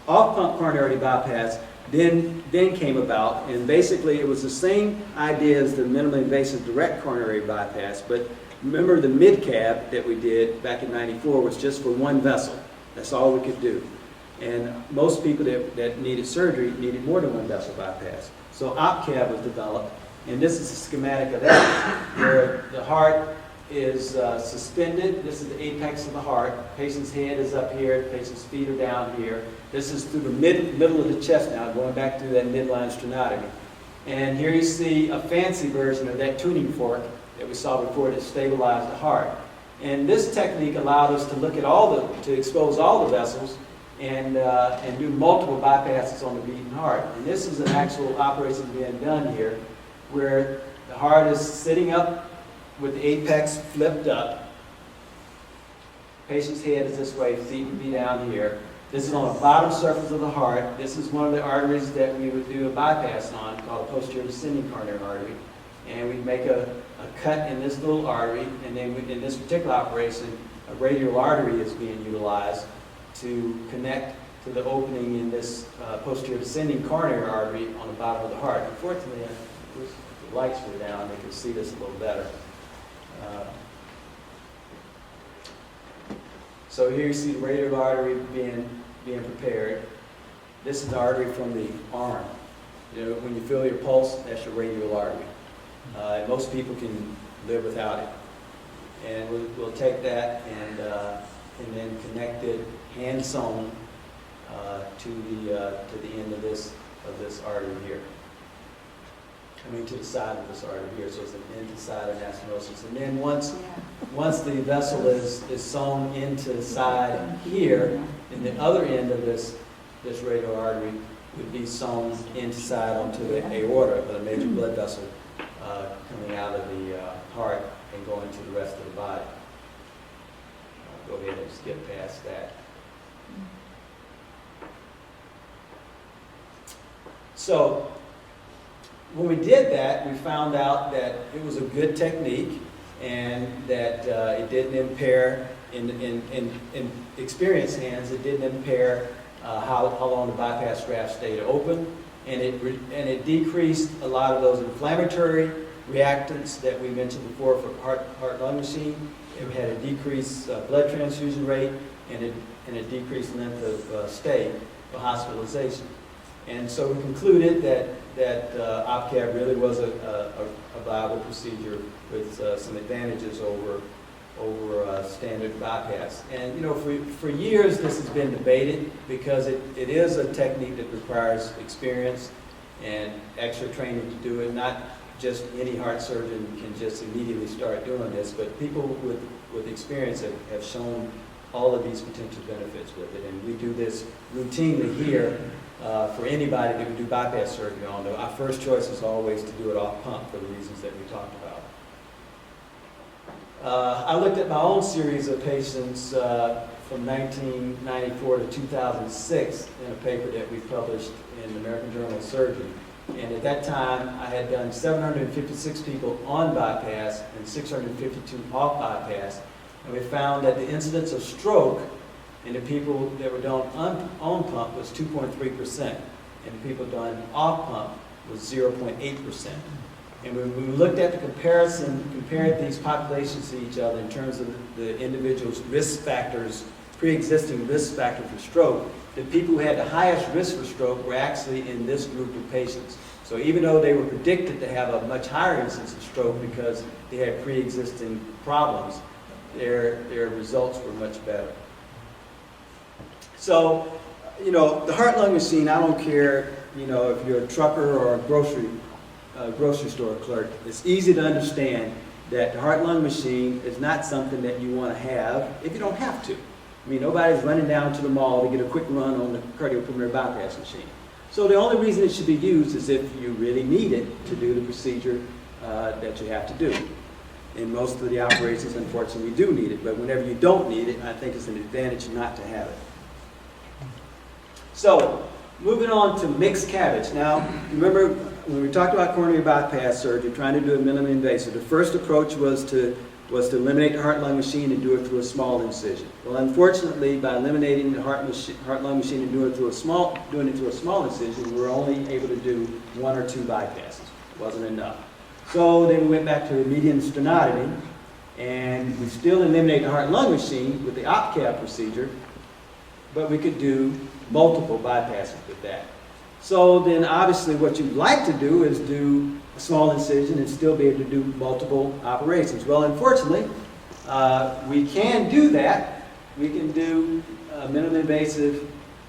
Off-pump coronary bypass then came about, and basically it was the same idea as the minimally invasive direct coronary bypass, but remember the mid-cab that we did back in '94 was just for one vessel. That's all we could do. And most people that needed surgery needed more than one vessel bypass. So op-cab was developed, and this is a schematic of that, where the heart is suspended. This is the apex of the heart. Patient's head is up here, patient's feet are down here. This is through the middle of the chest now, going back through that midline sternotomy. And here you see a fancy version of that tuning fork that we saw before to stabilize the heart. And this technique allowed us to look at to expose all the vessels and do multiple bypasses on the beating heart. And this is an actual operation being done here, where the heart is sitting up with the apex flipped up. Patient's head is this way, feet would be down here. This is on the bottom surface of the heart. This is one of the arteries that we would do a bypass on, called a posterior descending coronary artery. And we'd make a cut in this little artery, and then in this particular operation, a radial artery is being utilized to connect to the opening in this posterior descending coronary artery on the bottom of the heart. Unfortunately, if the lights were down, they could see this a little better. So here you see the radial artery being prepared. This is the artery from the arm. You know, when you feel your pulse, that's your radial artery. And most people can live without it. And we'll take that and then connect it hand sewn to the end of this artery here. I mean, to the side of this artery here, so it's an end-to-side anastomosis. And then once the vessel is sewn into the side here, and the other end of this radial artery would be sewn inside onto the aorta, the major blood vessel coming out of the heart and going to the rest of the body. Go ahead and skip past that. So, when we did that, we found out that it was a good technique and that it didn't impair, in experienced hands, it didn't impair how long the bypass graft stayed open, and it decreased a lot of those inflammatory reactants that we mentioned before for heart-lung machine. It had a decreased blood transfusion rate and a decreased length of stay for hospitalization. And so we concluded that op-cab really was a viable procedure with some advantages over standard bypass. And you know, for years this has been debated because it is a technique that requires experience and extra training to do it. Not just any heart surgeon can just immediately start doing this, but people with experience have shown all of these potential benefits with it. And we do this routinely here. For anybody that we do bypass surgery on, our first choice is always to do it off pump for the reasons that we talked about. I looked at my own series of patients from 1994 to 2006 in a paper that we published in the American Journal of Surgery. And at that time, I had done 756 people on bypass and 652 off bypass. And we found that the incidence of stroke in the people that were done on pump was 2.3%, and the people done off pump was 0.8%. And when we looked at the comparison, compared these populations to each other in terms of the individual's risk factors, pre-existing risk factor for stroke, the people who had the highest risk for stroke were actually in this group of patients. So even though they were predicted to have a much higher incidence of stroke because they had pre-existing problems, their results were much better. So, you know, the heart-lung machine, I don't care, you know, if you're a trucker or a grocery store clerk, it's easy to understand that the heart-lung machine is not something that you want to have if you don't have to. I mean, nobody's running down to the mall to get a quick run on the cardiopulmonary bypass machine. So the only reason it should be used is if you really need it to do the procedure that you have to do. In most of the operations, unfortunately, we do need it, but whenever you don't need it, I think it's an advantage not to have it. So, moving on to mixed CABG. Now, remember when we talked about coronary bypass surgery, trying to do a minimally invasive, the first approach was to was to eliminate the heart-lung machine and do it through a small incision. Well, unfortunately, by eliminating the heart-lung machine and doing it through a small incision, we were only able to do 1 or 2 bypasses. It wasn't enough. So then we went back to a median sternotomy, and we still eliminated the heart-lung machine with the op-cap procedure, but we could do multiple bypasses with that. So then obviously what you'd like to do is do a small incision and still be able to do multiple operations. Well, unfortunately, we can do that. We can do minimally invasive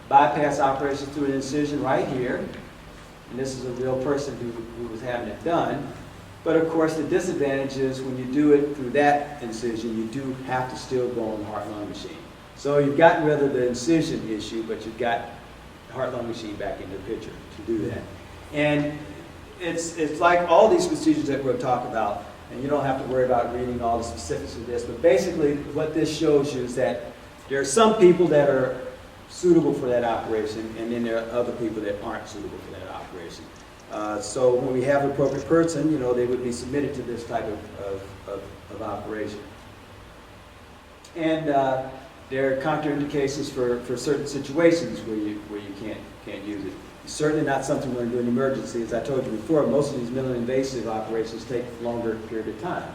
bypass operations through an incision right here. And this is a real person who was having it done. But of course, the disadvantage is when you do it through that incision, you do have to still go on the heart-lung machine. So you've gotten rid of the incision issue, but you've got the heart-lung machine back into the picture to do that. And it's like all these procedures that we'll talk about, and you don't have to worry about reading all the specifics of this, but basically what this shows you is that there are some people that are suitable for that operation, and then there are other people that aren't suitable for that operation. So when we have the appropriate person, they would be submitted to this type of operation. And there are contraindications for certain situations where you can't use it. It's certainly not something we're going to do in emergency. As I told you before, most of these minimally invasive operations take a longer period of time.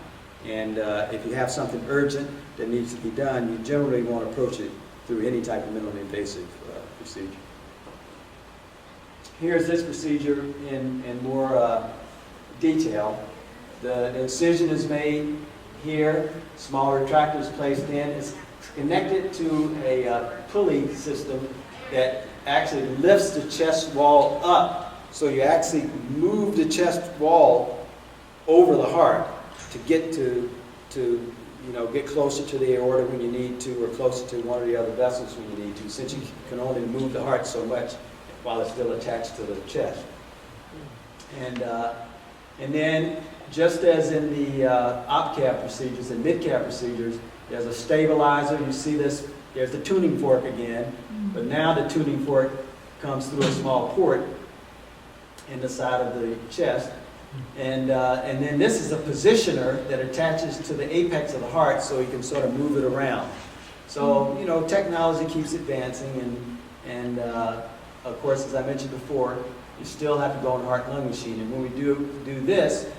And if you have something urgent that needs to be done, you generally won't approach it through any type of minimally invasive procedure. Here's this procedure in more detail. The incision is made here, small retractor is placed in. It's connected to a pulley system that actually lifts the chest wall up. So you actually move the chest wall over the heart to get get closer to the aorta when you need to, or closer to one of the other vessels when you need to, since you can only move the heart so much while it's still attached to the chest. And then, just as in the op-cap procedures and mid-cap procedures, there's a stabilizer. You see this, there's the tuning fork again, but now the tuning fork comes through a small port in the side of the chest. And then this is a positioner that attaches to the apex of the heart so you can sort of move it around. So, technology keeps advancing, and of course, as I mentioned before, you still have to go on the heart-lung machine. And when we do this,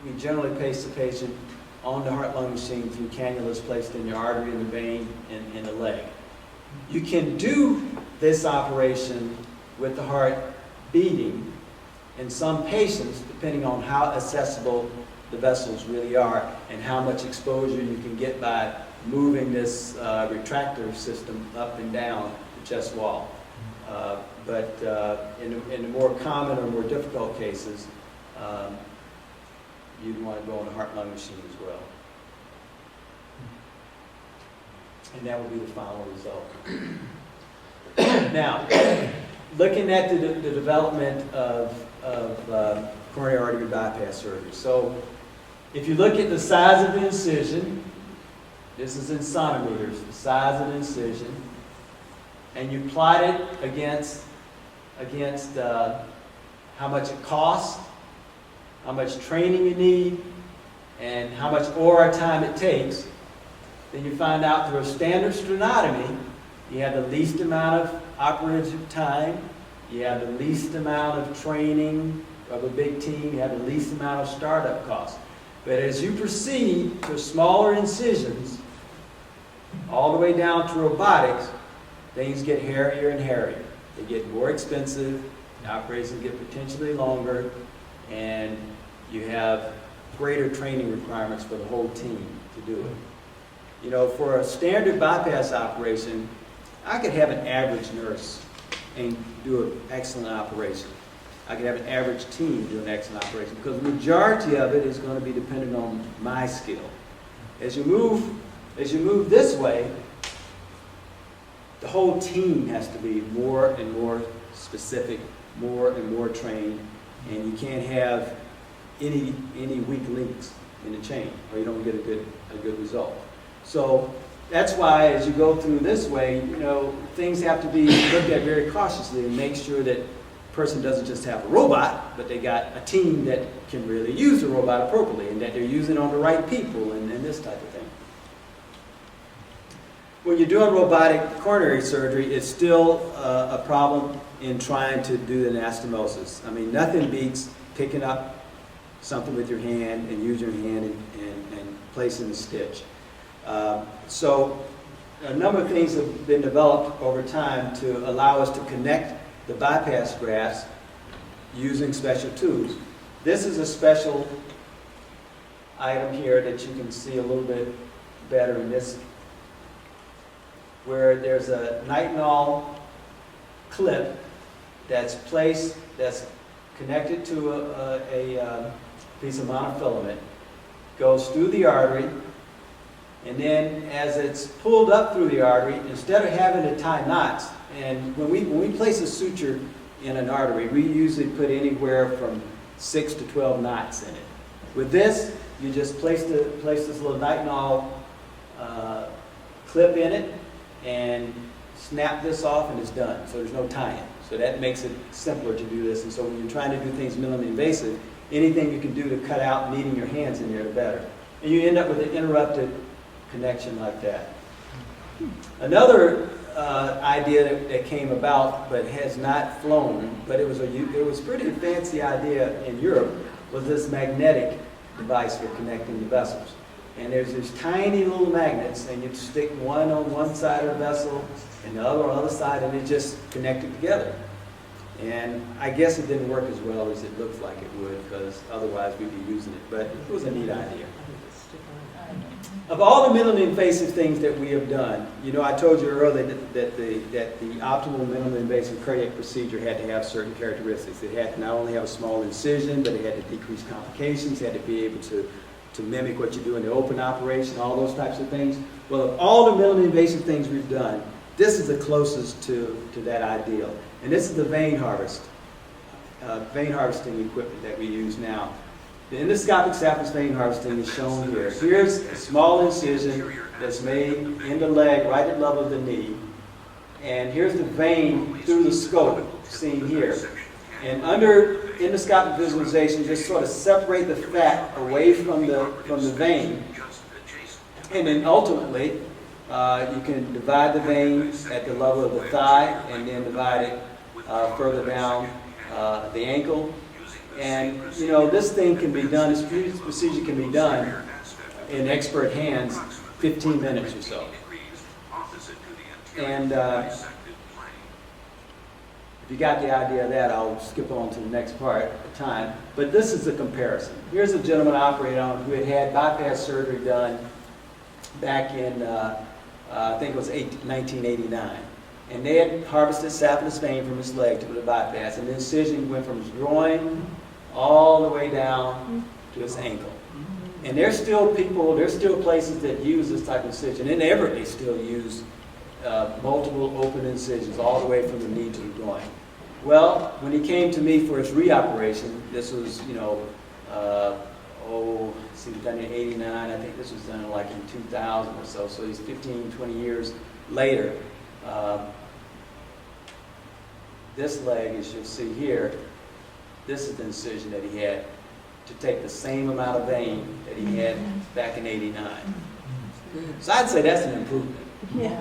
we generally place the patient on the heart-lung machine through cannulas placed in the artery, in the vein, and in the leg. You can do this operation with the heart beating in some patients, depending on how accessible the vessels really are and how much exposure you can get by moving this retractor system up and down the chest wall. But in the more common or more difficult cases, you'd want to go on the heart-lung machine as well. And that will be the final result. Now, looking at the development of coronary artery bypass surgery. So, if you look at the size of the incision, this is in centimeters, the size of the incision, and you plot it against how much it costs, how much training you need, and how much OR time it takes, then you find out through a standard sternotomy, you have the least amount of operative time, you have the least amount of training of a big team, you have the least amount of startup costs. But as you proceed to smaller incisions, all the way down to robotics, things get hairier and hairier. They get more expensive, the operations get potentially longer, and you have greater training requirements for the whole team to do it. For a standard bypass operation, I could have an average nurse and do an excellent operation. I could have an average team do an excellent operation because the majority of it is going to be dependent on my skill. As you move this way, the whole team has to be more and more specific, more and more trained, and you can't have any weak links in the chain, or you don't get a good result. So that's why as you go through this way, things have to be looked at very cautiously and make sure that person doesn't just have a robot, but they got a team that can really use the robot appropriately, and that they're using it on the right people, and this type of thing. When you're doing robotic coronary surgery, it's still a problem in trying to do the anastomosis. I mean, nothing beats picking up something with your hand and using your hand and placing the stitch. So a number of things have been developed over time to allow us to connect the bypass grafts using special tubes. This is a special item here that you can see a little bit better in this, where there's a nitinol clip that's placed, that's connected to a piece of monofilament, goes through the artery, and then as it's pulled up through the artery, instead of having to tie knots, and when we place a suture in an artery, we usually put anywhere from 6 to 12 knots in it. With this, you just place this little nitinol clip in it and snap this off, and it's done. So there's no tie-in. So that makes it simpler to do this. And so when you're trying to do things minimally invasive, anything you can do to cut out needing your hands in there, the better. And you end up with an interrupted connection like that. Another idea that came about but has not flown, but it was a pretty fancy idea in Europe, was this magnetic device for connecting the vessels. And there's these tiny little magnets, and you stick one on one side of the vessel and the other on the other side, and it just connected together. And I guess it didn't work as well as it looks like it would, because otherwise we'd be using it, but it was a neat idea. Of all the minimally invasive things that we have done, you know, I told you earlier that the optimal minimally invasive cardiac procedure had to have certain characteristics. It had to not only have a small incision, but it had to decrease complications, it had to be able to mimic what you do in the open operation, all those types of things. Well, of all the minimally invasive things we've done, this is the closest to that ideal. And this is the vein harvesting equipment that we use now. The endoscopic saphenous vein harvesting is shown here. Here's a small incision that's made in the leg right at the level of the knee. And here's the vein through the scope, seen here. And under endoscopic visualization, just sort of separate the fat away from the vein. And then ultimately, you can divide the vein at the level of the thigh, and then divide it further down the ankle. And you know, this thing can be done, this procedure can be done in expert hands 15 minutes or so. And if you got the idea of that, I'll skip on to the next part of time. But this is a comparison. Here's a gentleman I operated on who had bypass surgery done back in, I think it was 1989. And they had harvested saphenous vein from his leg to put a bypass, and the incision went from his groin all the way down to his ankle. And there's still places that use this type of incision. In Everett, they still use multiple open incisions all the way from the knee to the groin. Well, when he came to me for his reoperation, this was, you know, he was done in '89. I think this was done like in 2000 or so. So he's 15, 20 years later. This leg, as you'll see here, this is the incision that he had to take the same amount of vein that he had back in '89. So I'd say that's an improvement. Yeah.